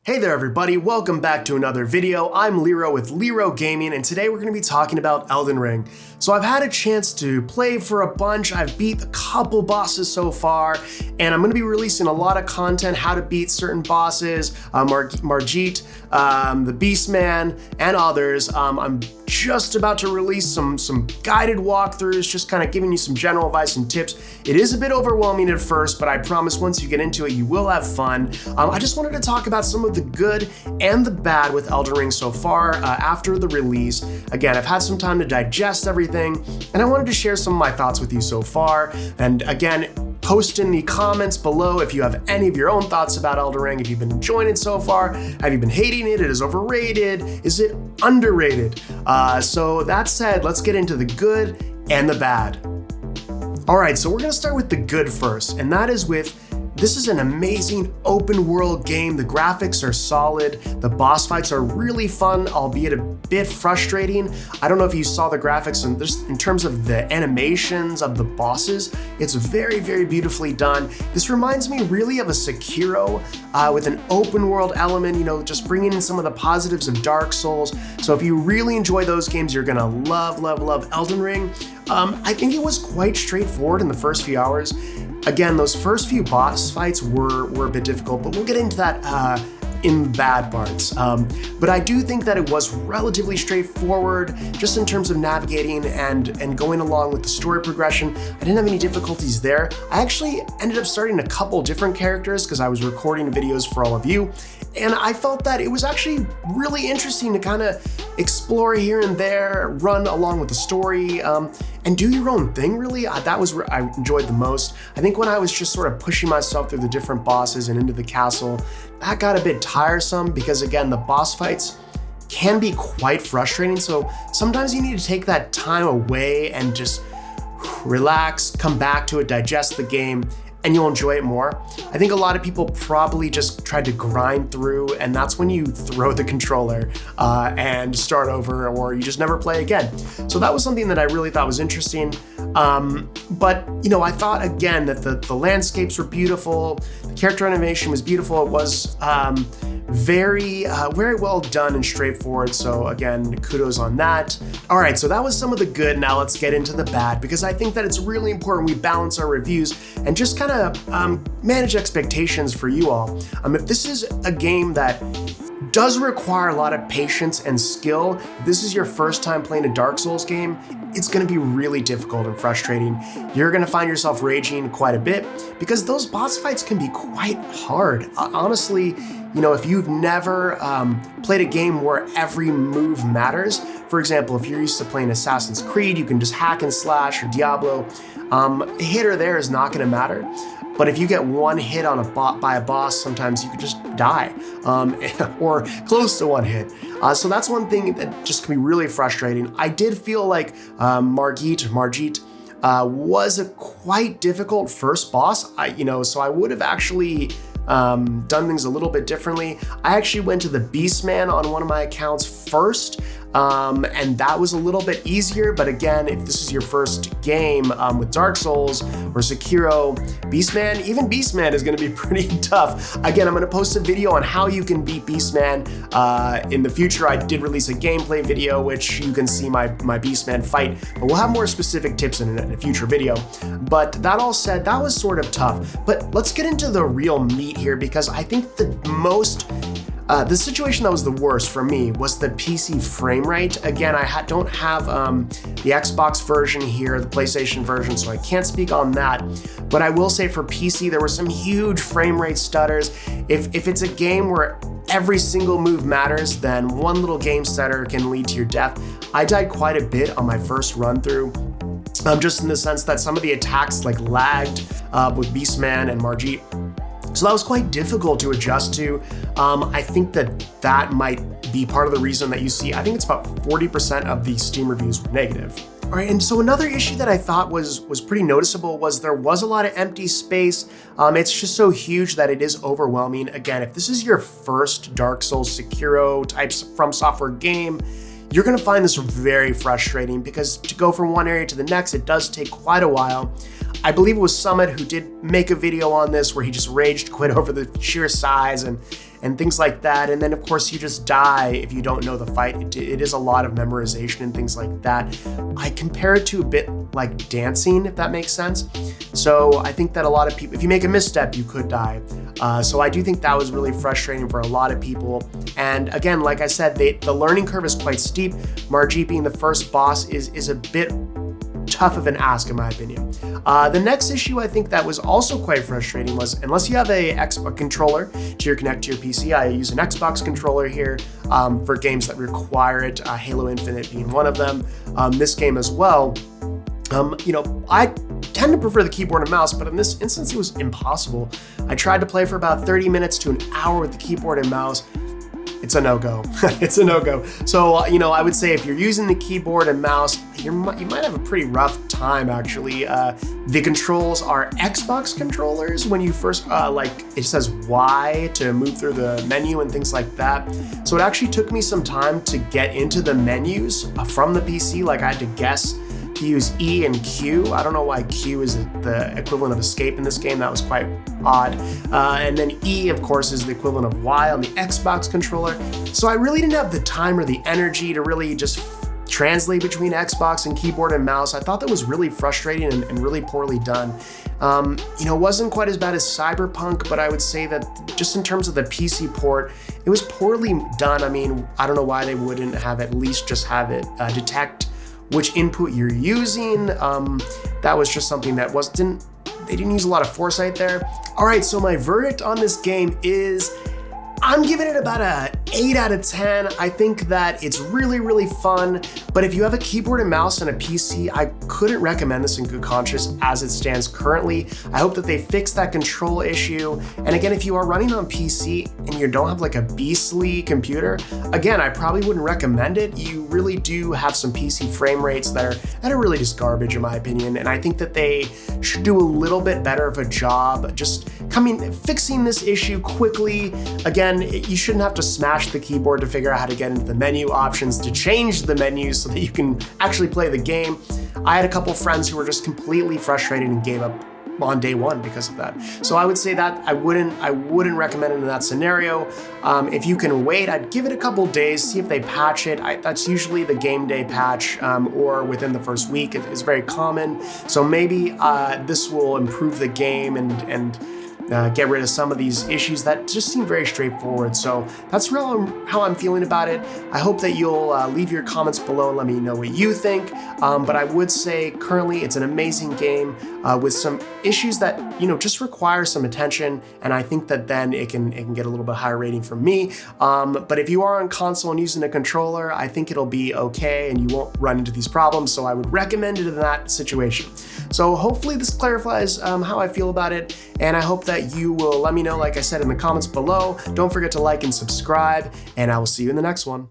Hey there everybody, welcome back to another video. I'm Lero with Lero Gaming, and today we're going to be talking about Elden Ring. So I've had a chance to play for a bunch, I've beat a couple bosses so far, and I'm going to be releasing a lot of content, how to beat certain bosses, Margit, the Beastman, and others. I'm just about to release some guided walkthroughs, just kind of giving you some general advice and tips. It is a bit overwhelming at first, but I promise once you get into it, you will have fun. I just wanted to talk about some of the good and the bad with Elden Ring so far after the release. Again, I've had some time to digest everything, and I wanted to share some of my thoughts with you so far. And again, post in the comments below if you have any of your own thoughts about Elden Ring, if you've been enjoying it so far, have you been hating it, is it overrated, is it underrated? So that said, let's get into the good and the bad. All right, so we're gonna start with the good first, and that is with this is an amazing open world game. The graphics are solid. The boss fights are really fun, albeit a bit frustrating. I don't know if you saw the graphics in terms of the animations of the bosses. It's very, very beautifully done. This reminds me really of a Sekiro with an open world element, just bringing in some of the positives of Dark Souls. So if you really enjoy those games, you're gonna love Elden Ring. I think it was quite straightforward in the first few hours. Again, those first few boss fights were a bit difficult, but we'll get into that in the bad parts. But I do think that it was relatively straightforward, just in terms of navigating and going along with the story progression. I didn't have any difficulties there. I actually ended up starting a couple different characters because I was recording videos for all of you, and I felt that it was actually really interesting to kind of explore here and there, run along with the story, and do your own thing, really. That was what I enjoyed the most. I think when I was just sort of pushing myself through the different bosses and into the castle, that got a bit tiresome because, again, the boss fights can be quite frustrating. So sometimes you need to take that time away and just relax, come back to it, digest the game, and you'll enjoy it more. I think a lot of people probably just tried to grind through, and that's when you throw the controller and start over, or you just never play again. So that was something that I really thought was interesting. But I thought again that the landscapes were beautiful, the character animation was beautiful. It was very well done and straightforward. So again, kudos on that. All right, so that was some of the good. Now let's get into the bad, because I think that it's really important we balance our reviews and just kind of manage expectations for you all. If this is a game that does require a lot of patience and skill, if this is your first time playing a Dark Souls game, it's gonna be really difficult and frustrating. You're gonna find yourself raging quite a bit because those boss fights can be quite hard. Honestly, if you've never played a game where every move matters, for example, if you're used to playing Assassin's Creed, you can just hack and slash, or Diablo, a hit or there is not gonna matter. But if you get one hit on by a boss, sometimes you could just die, or close to one hit. So that's one thing that just can be really frustrating. I did feel like Margit was a quite difficult first boss. So I would have actually done things a little bit differently. I actually went to the Beastman on one of my accounts first, and that was a little bit easier. But again, if this is your first game with Dark Souls or Sekiro, even Beastman is going to be pretty tough. Again, I'm going to post a video on how you can beat Beastman in the future. I did release a gameplay video, which you can see my Beastman fight, but we'll have more specific tips in a future video. But that all said, that was sort of tough. But let's get into the real meat here, because I think the situation that was the worst for me was the PC frame rate. Again, I don't have the Xbox version here, the PlayStation version, so I can't speak on that. But I will say for PC, there were some huge frame rate stutters. If it's a game where every single move matters, then one little game stutter can lead to your death. I died quite a bit on my first run through. Just in the sense that some of the attacks lagged with Beastman and Margit. So that was quite difficult to adjust to. I think that might be part of the reason that you see, I think it's about 40% of the Steam reviews were negative. All right, and so another issue that I thought was pretty noticeable was there was a lot of empty space. It's just so huge that it is overwhelming. Again, if this is your first Dark Souls, Sekiro types From Software game, you're gonna find this very frustrating because to go from one area to the next, it does take quite a while. I believe it was Summit who did make a video on this where he just rage quit over the sheer size and and things like that. And then of course you just die if you don't know the fight. It is a lot of memorization and things like that. I compare it to a bit like dancing, if that makes sense. So I think that a lot of people, if you make a misstep, you could die. So I do think that was really frustrating for a lot of people. And again, like I said, the learning curve is quite steep. Margit being the first boss is a bit tough of an ask in my opinion. The next issue I think that was also quite frustrating was, unless you have a Xbox controller to connect to your PC, I use an Xbox controller here for games that require it, Halo Infinite being one of them, this game as well. I tend to prefer the keyboard and mouse, but in this instance it was impossible. I tried to play for about 30 minutes to an hour with the keyboard and mouse. It's a no-go. It's a no-go. So, I would say if you're using the keyboard and mouse, you might have a pretty rough time, actually. The controls are Xbox controllers when you first, it says Y to move through the menu and things like that. So it actually took me some time to get into the menus from the PC. Like I had to guess to use E and Q. I don't know why Q is the equivalent of escape in this game. That was quite odd. And then E, of course, is the equivalent of Y on the Xbox controller. So I really didn't have the time or the energy to really just translate between Xbox and keyboard and mouse. I thought that was really frustrating and really poorly done. It wasn't quite as bad as Cyberpunk, but I would say that just in terms of the PC port, it was poorly done. I mean, I don't know why they wouldn't have at least just have it detect which input you're using. That was just something that they didn't use a lot of foresight there. All right, so my verdict on this game is, I'm giving it about a 8 out of 10. I think that it's really, really fun, but if you have a keyboard and mouse and a PC, I couldn't recommend this in good conscience as it stands currently. I hope that they fix that control issue. And again, if you are running on PC and you don't have like a beastly computer, again, I probably wouldn't recommend it. You really do have some PC frame rates that are really just garbage in my opinion. And I think that they should do a little bit better of a job just fixing this issue quickly. Again, you shouldn't have to smash the keyboard to figure out how to get into the menu options to change the menus so that you can actually play the game. I had a couple friends who were just completely frustrated and gave up on day one because of that. So I would say that I wouldn't recommend it in that scenario. If you can wait, I'd give it a couple days, see if they patch it. That's usually the game day patch or within the first week. It's very common. So maybe this will improve the game and get rid of some of these issues that just seem very straightforward. So that's how I'm feeling about it. I hope that you'll leave your comments below and let me know what you think. But I would say currently it's an amazing game with some issues that just require some attention, and I think that then it can get a little bit higher rating from me. But if you are on console and using a controller, I think it'll be okay and you won't run into these problems. So I would recommend it in that situation. So hopefully this clarifies how I feel about it, and I hope that you will let me know, like I said, in the comments below. Don't forget to like and subscribe, and I will see you in the next one.